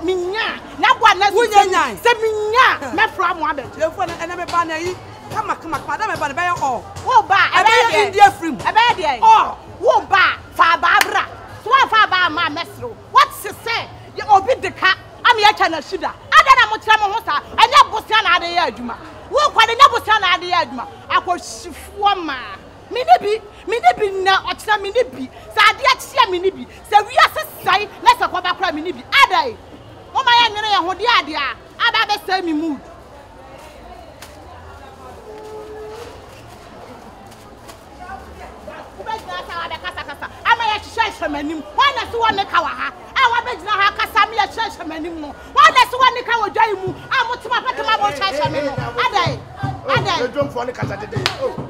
Minya, na bwana se minya Banai. Come on, madam, but by all. Wo ba, I India free. Oh, wo ba, fa Barbara. So fa ba ma mesro. What's the say? You obi the car. I'm here chana sugar. Ada na mo tira mo hosa. Anya bosia na ade ya adwuma. Wo kwade nya bosia na ade ya adwuma. Akoshifuo ma. Minibi na otira minibi. Sa ade atia minibi. Sa wiase sai na sa kwa ba kra minibi. Adai. O ma ya nwere ye ho de ade a. Ada be say me mood. Ama ya sheshe manim. Wana so wone ka wa ha. Awa begina ha kasa me ya sheshe manim no. Wana so wone ka wodwan mu. Amotima patema bo sheshe me no. Adai. Adai. Ejom fo ne kasa dede.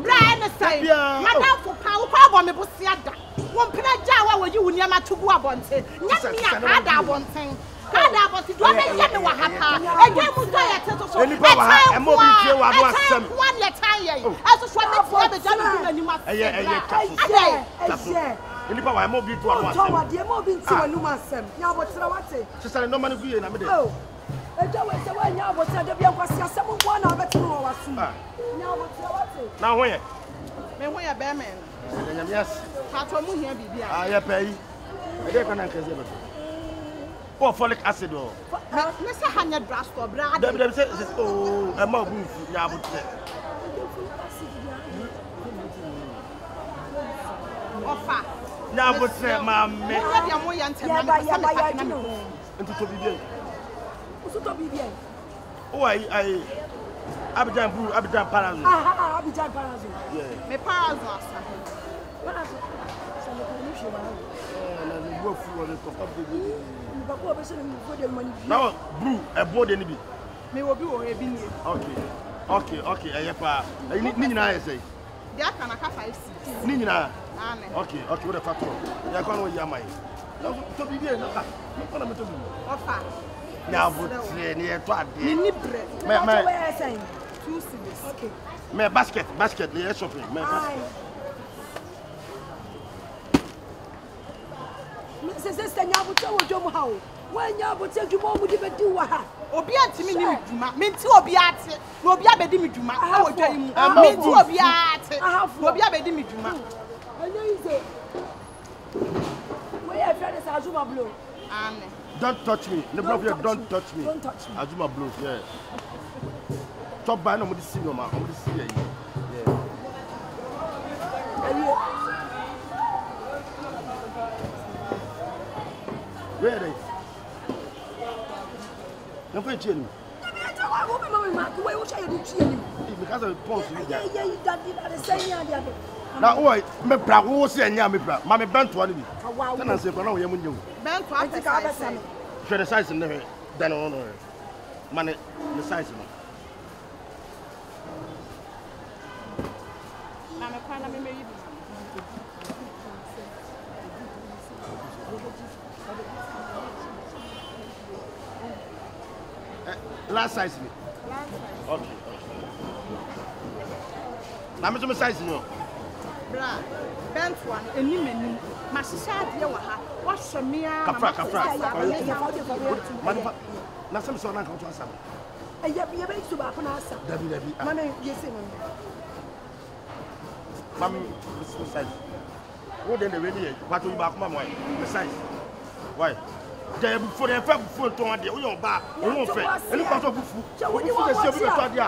Bra ene sai. Madam fo pa wo kwa bo me bo sia da. Wo mpina ja wa woyi wo niam atugu abonte. Nya me ya ka da abonten. Ada abonte do me ye me wa ha pa. Edwa mu so ya teto so. Eni ba wa ha. Emo bi tie wa do asem. One le tan ye. Eso so me tie be ja me anim asem. Eye. Eni ba wa emo bi to anu asem. Towa de emo bi nti wanu asem. Nya abotira wate. Sisa no man guye na me de. Oh. Eja we se wa nya abotira de bia kwasi asem nko na obetinu wo wasu. Nya abotira wate. Na ho ye. Me ho ye be men. Enya me yes. Pa to mu hia bibia. Ah ye pe yi. E de kana nkeze be. Oh, folic acid. Oh, me say hanya drugstore bra. Dem say oh, e ma bu fu nya abotire. Ofa. Nya abotire ma me. Ya dia mo ya ntem na me. Ntu to bibie. Usu to bibie. Oh, I Abidjan Blue, Abidjan Palazzo. Abidjan Palazzo. Yeah. Me Palazzo asa. Palazzo. Ça me connaît chez moi. Na le go fu on the top of the. No, Blue, a board any be. Me will be or a bin. Okay, I pa. Ni nyina say. Dia kana ka 5-6. Ni nyina. Okay, what the factor. Ya kwa no ya mai. To be there na ka. Na me to be. Ofa. Na botre ni e to ade. Ni bre. Me 2 cedis. Okay. Me basket, ni shopping. Me basket. Sister Nyabuta wo dwom ha o. Wa Nyabuta dwom mu di bedi wa ha. Obi antimi ni dwuma. Menti obi ate. Na obi abedi mi dwuma. A wo dwan mu. Menti obi ate. Na obi abedi mi dwuma. Anya ize. We are friends Azuma Blow. Amen. Don't touch me. The brother don't touch me. Don't touch me. Azuma Blow, yeah. Top by no mo di see no ma. Mo di see here. Yeah. Where are they? You're going to change me. Because of the pulse, you get. Now, why? Me proud. Who was saying, "Yeah, me proud." Mammy bent one of you. Then I say, "For now, you're moving." Bent one. Share the size in there. Then on her. Money, the size. Mammy, can't I make you? Last size me. Okay. Now me to size you. Bra, bent one, eni meni. Mashisha de wa ha. Wa hwemia. Kafra. Manu. Na some so na kan to asam. Aya be be so ba ko na asa. Dabi. Manu yesi no. Mami, this size. Wo den the ready. What you back mama why? The size. Why? There before the phone to one day, we don't buy. We won't fail. Any part of food. We see the same idea.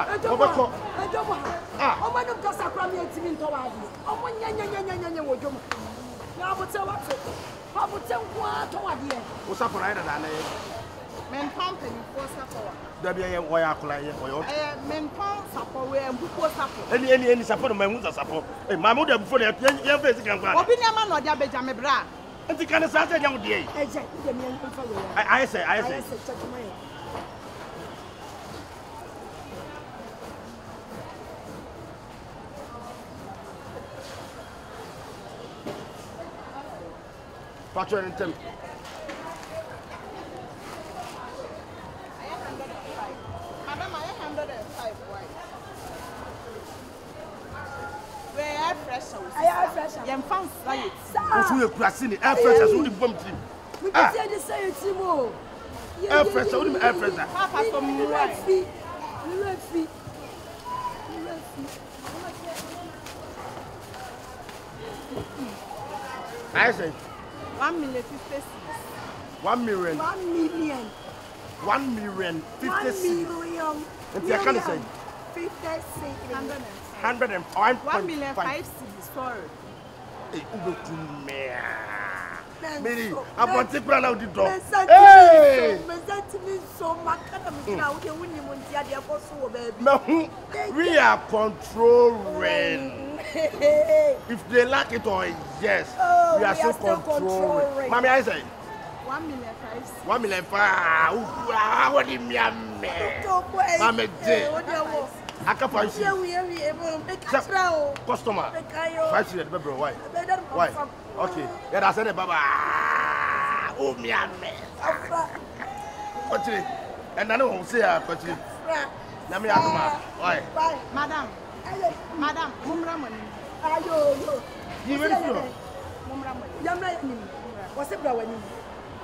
Ah, oh, my God, Sacrami, it's in Tawadi. Oh, one yan, would you? Now, what's up? How would tell Tawadi? what's up for either than Men pumping for support. there be a way I play or Men pump support where and book was support. any support my mother support. My mother before the young face can go. Obinia man or Jabba Bra. And the kind of Saturday young day. I say. Patrol and tell. Madam, I 105 white. Where I fresh. Yam found science. Who you crossing air fresh as only bomb team. We can say the same team. Air fresh, only air fresh. Papa from I say 1 million 56. 1 million. 1 million. 1 million 56. 1 million. And I can't say 56. 1 million 5 cedis. Sorry. Hey, Mary, I want to plan out the door. Hey! We are controlling. If they like it or yes, we are so controlling. Mommy, I say 1 million 5 cedis. 1 million 5. What do you mean? Mommy, I can't find customer. 5 cedis, baby. Why? Why? Okay. Yeah, that's it, Baba. Oh, me. Continue. And I know who say, continue. Let me ask you, why? Madam, Mumra money. You ready for it? Mumra money. Yamra, what's the brown?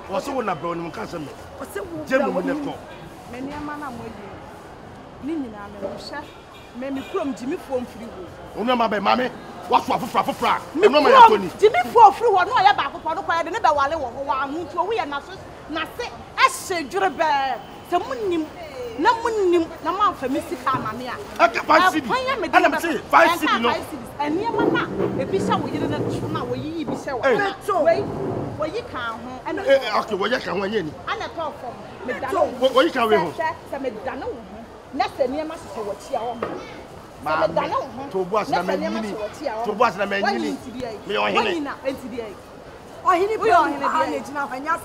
What's the one about him? Can't say me. What's the Jim will never call. Many a man, I'm with you. Nina, Mammy from Jimmy from Free. Remember, Mammy, what's for Jimmy for free one, no, I back upon the quiet and never while we are not say, I said, you're a bad. Someone no one for Mr. Mamma. I can't find 5 cedis. And near Mamma, if you saw we didn't know where you be so. Wait, where you can't. And okay, well, you can win. And I talk from McDonald. What you can win? McDonald. Next, near my sister, what's your own. To was the man, to was the man, me or him. Oh, he didn't put now, and yes,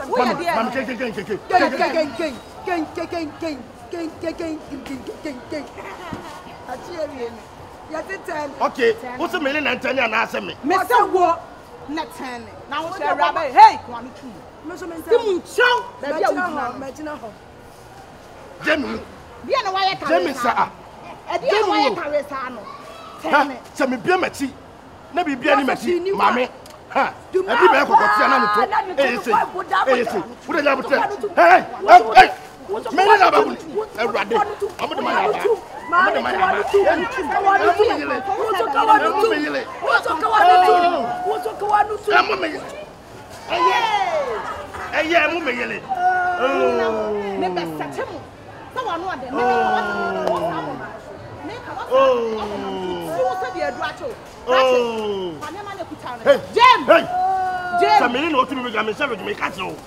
okay, what's the million and 10 and answer me? Mr. War, not 10. Now, Rabbi, hey, 1 2. Jimmy, you know why I can't say. Send me beer matchy. Never be any matchy, mammy. Ha, do me back what I'm hey, put it up. Hey, many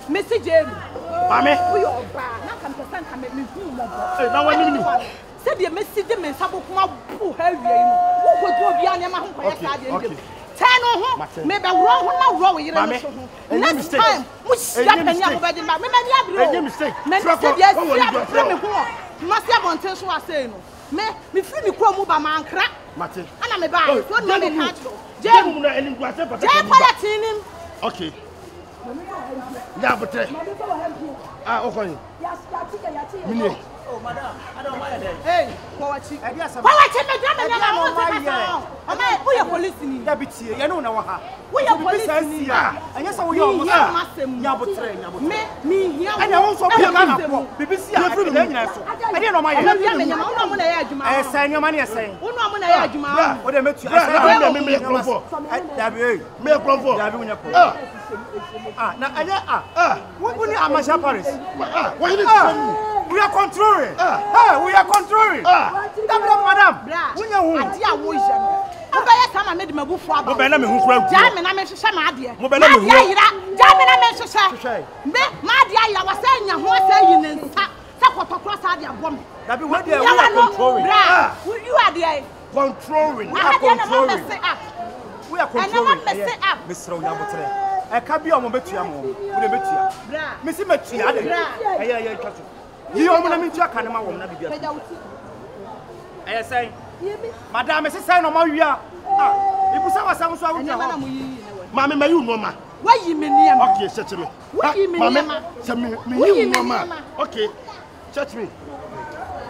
Mr. James, we are bad. Now come to Santa make me feel more. Said you miss them in Sabukuma, who heavy, who would go beyond your mouth. Maybe wrong, wrong, next time, which happened, young mistake. Must have on Tesla was saying, me feel me come over my crack. And I'm a bad, what money catch you? Jam, okay. Now, but okay. Oh, madam, I don't mind that. Hey, police in you know how. We are police in you. And yes, we are me here. And I also BBC. I didn't know my I sang your money. I say, what I met you. We are controlling. We are controlling. Madam. We are made my book for a Jamie. I'm a shama, dear. I was saying, you was saying, Sakota cross out your woman. That be what they are controlling. You are the controlling. We are controlling. Mr. Yabutre. I can't be on Mobetia. Missy Metia. You are going to can I say, Madame, is a sign of my year. If you saw some sort of Mammy, may you know, why you mean, okay, set me. Mamma, send me, Mamma. Okay, touch me.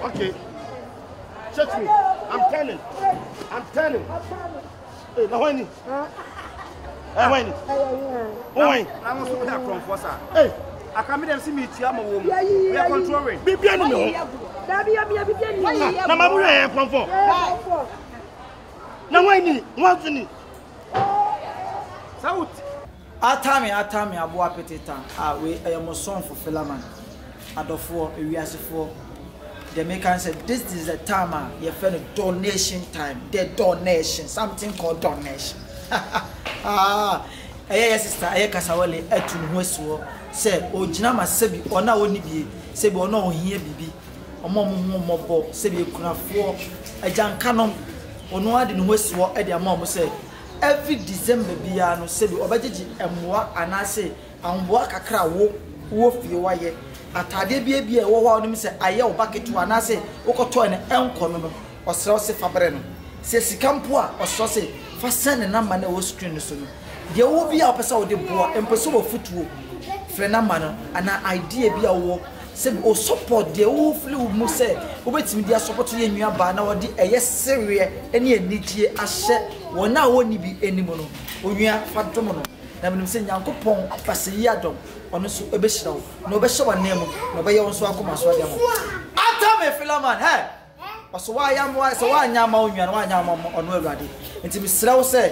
Okay, touch me. I'm turning. Hey, now when I'm from Fossa. Hey. I come in and see me, Tiamo. We are controlling. Be enemy. Namamu from for. Now, I need what's in it. South. Atami aboa petita. We am song for Philaman. Adofo ewiasefo. The maker said this is the time you find a donation time. The donation, something called donation. Sister, Kasawale etun hosuo. Say ojina masebi ona oni bi sebi ona ohia bibi. Omo mobo sebi kunafo ajankanom ono ade no hosuo e de ama say every December bia no sebi obagigi emwa anase amboa kakra wo fie waye atade bia wo ho no se aye wo baketu anase wokoto ne enko no osere se fabre no se sikampo a osere se fa send number na wo screen no so no de wo bia opesa wo de boa empeso wo futuo frɛ number no ana idea bia wo se o support de wo flu mu se obetimi dia support ye nwua ba na wo de eye serie ene anigie ahye wona woni bi enimo no onwua fadomo no na menim se nyankopon apase yi adom ono so ebehira wo na obehye wane mu na obeye wo so akoma so ademo atame Philaman he oso wa ya mo so wa nya ma onwua na wa nya ma ono awurade enti misra wo se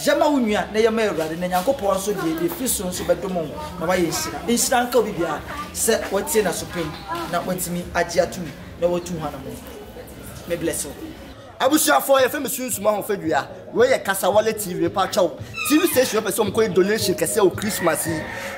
jama onwua na yema awurade na nyankopon so de fiso so bedomo na wa ye nsira nka obi bia se wotie na sopem na watimi agye atu na watu hana mo me bless you Abusia for FM Sunsuma ho fadua we ye Kasawale TV pa chaw TV station person ko donation kese o Christmas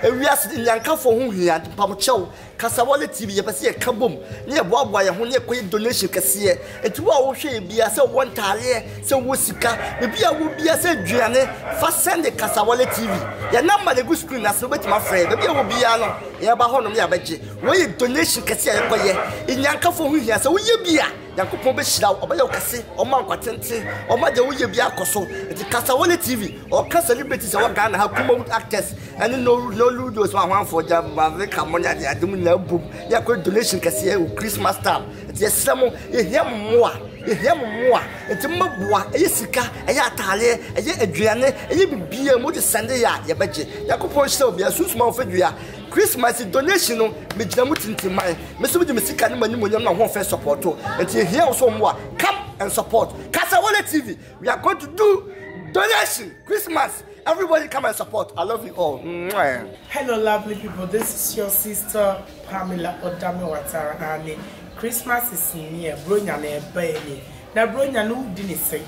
ewias nyankafo ho hia pam chaw Kasawale TV ye pese ye kabom ne ye boaboa ye ho ne ko donation kese etu a wo hwe bia se wo ntare se wo sika e bia wo bia se duane fa send Kasawale TV ye number the good screen as no betima frɛ e bia wo bia no ye ba ho no me abagye we ye donation kese ye ko ye nyankafo ho hia se wo ye bia Yakupon be shira obaya okase oma nkwatente oma je woye bia akoso eti Kasawale TV o ka celebrities wa Ghana ha kuma actors and no ludos wa hwanfo ja mave kamonya de adum na bum yakọ donation kase o Christmas time eti esramo ehia mmoa eti mabua eyesika eya atale eye aduane eye bibia mo de sende ya ye beje Yakupon shira obi asusuma ofadua Christmas donation no me gina mutintimai me so be mesika ne mani monyam na ho fe support enti here also mo come and support Kasawale TV. We are going to do donation Christmas. Everybody come and support. I love you all. Hello lovely people, this is your sister Pamela Odame Watara and Christmas is near Bronya na ebe na Bronya no dini say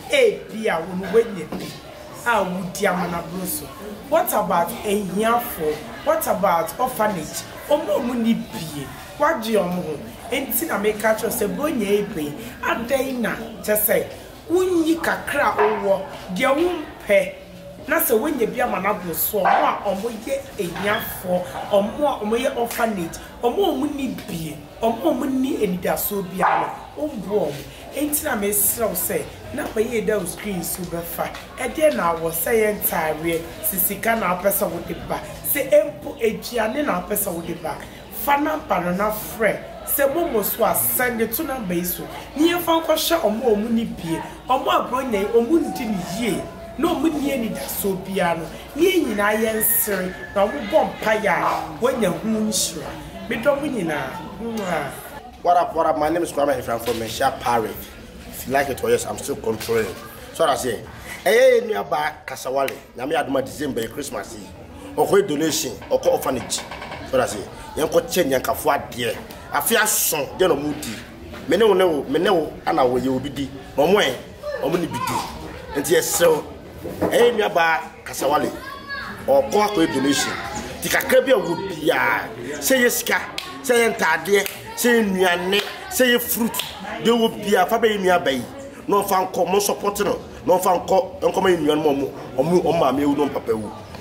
bia wonu wenye bi wudi amana broso. What about a yafo? What about orphanage? Omo mu ni bie. Waji omo. Enti na make catch say Bronya ebe adan na je say wunyi kakra owo de wumpe na se wenye bia amana broso omo ye enyafo omo ye orphanage omo mu ni bie omo mu ni enidaso bia no ombo enti na me sraw say na baye da screen so befa e de na wo say entire sisika na pesa wo de ba se empo ejiane na pesa wo de ba fana pano na frɛ se momo so asend to number iso ni efan ko hye omo ni bie omo abronya omo ndi ni yie no omo ni ani da so bia no ni nyina ye nsere na omo bompa ya wonya hu nhyira me do mo nyina What up? My name is Kwame from Mesha Parade. If you like it or yes, I'm still controlling. So I say, hey, nearby Kasawale, Nami Aduma December, Christmas Eve, or donation, or orphanage. So I say, Yanko Chen Yankafua dear. I fear son, then a moody. Meneo, and I will be Momoe, Omni Bidi. And yes, so, hey, nearby Kasawale, or Kwako donation. Tikakabia would be, say yes, say entire. Say nuane, say fruit, they will be a fabe nearby. No fan come supporting, no fan come in your momo, or my meal, no papa,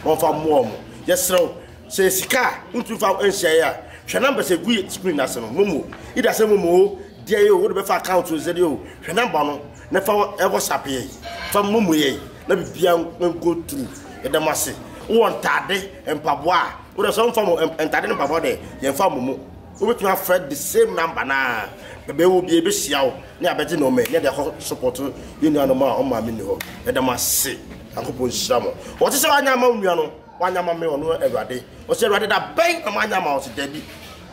no fan more. Yes, sir. Say Sika, into found and share. Shanamba say we screen as a momo. It has a momo, dear you would be far count to Zedio. Shanambano, never ever sappy. From Mumuye, let me be young and go through. The massy, one tardy and pavois, with a song from and tardy and pavode, and famu. We will have Fred the same number now. The baby will be a bit show. Near betting no man, near the support you know on my minute. Let them say, Uncle Shamo. What is our Yamano? One Yamame or no every day. Or say rather that bank of my Yamao, Debbie.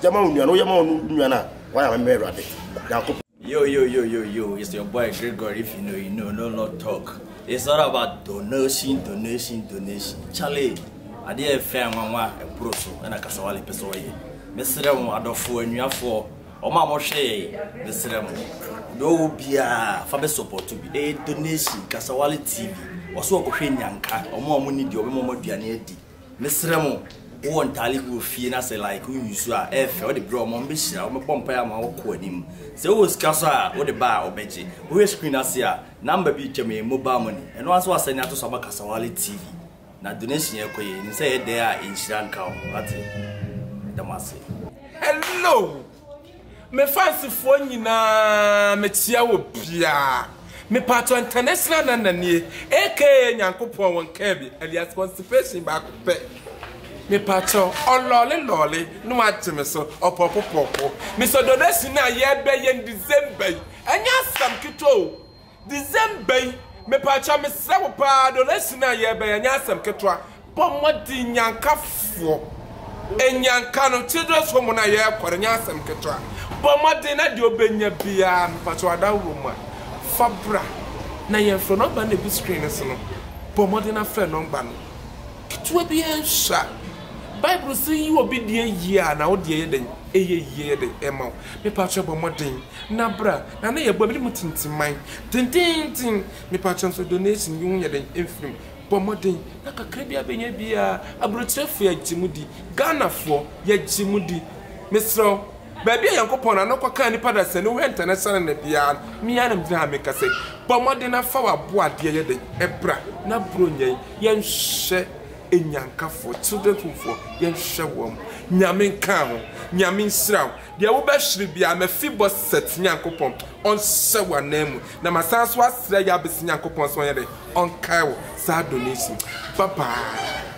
Yamano, why am I ready? Yo, it's your boy Gregory. If you know, no talk. It's all about donation. Charlie, ade e fe anwanwa empro so na kasawale pese oye mesere mo adofo anuafo o ma mo hwe mesere mo do bia fa be support bi donation kasawale TV oso okohwe nyanka o ma ni di o be mo aduane adi mesere mo wo ntale go fie na say like we use a efe o de bro mo be hira o me pompa ya ma wo ko anim se wo sika so a wo de ba obeje wo screen ase a number bi tweme mobile money eno aso asani ato so ba kasawale TV na donation ye koye ni say there a insurance account ati damase hello me fancy fo nyina me tia wo bia me pato international nananie aka nyankopon won ka bi alias constipation ba ko pe me pato olole no atime so opopopopo me so donation na ye be ye December anya sam kito December me pato me srewo pa donation na ye be anya sam kito pomodi nyankafo enyanka no children's home na ye kware nya sam kito pomodi na de obenya bia me pato adawo ma fabra na ye fro no ba na bi screen so no pomodi na fre no gba no kito bi ensha Bible say you obedient year na wo de ye den eye den ema me patcho bo modern na bra na ye bo me mutintiman tintintin me patcho so donation you ye den enfim bo modern na kakra bia benya bia abrochefo ya gimudi Ghana fo ya gimudi mesro baby yankopon na no kwaka ni pada se no international na bia me ya na mdina me kase bo modern na fa wa bo ade ye den ebra na bro nyen ye nhye enyanka for children for yen hwewom nyame nka ho nyame nsraw de wo be hwere bia ma fibo set nyankopon on sewa nemu na masanso asra ya besi nyankopon so yede on kai wo sa donation bye bye.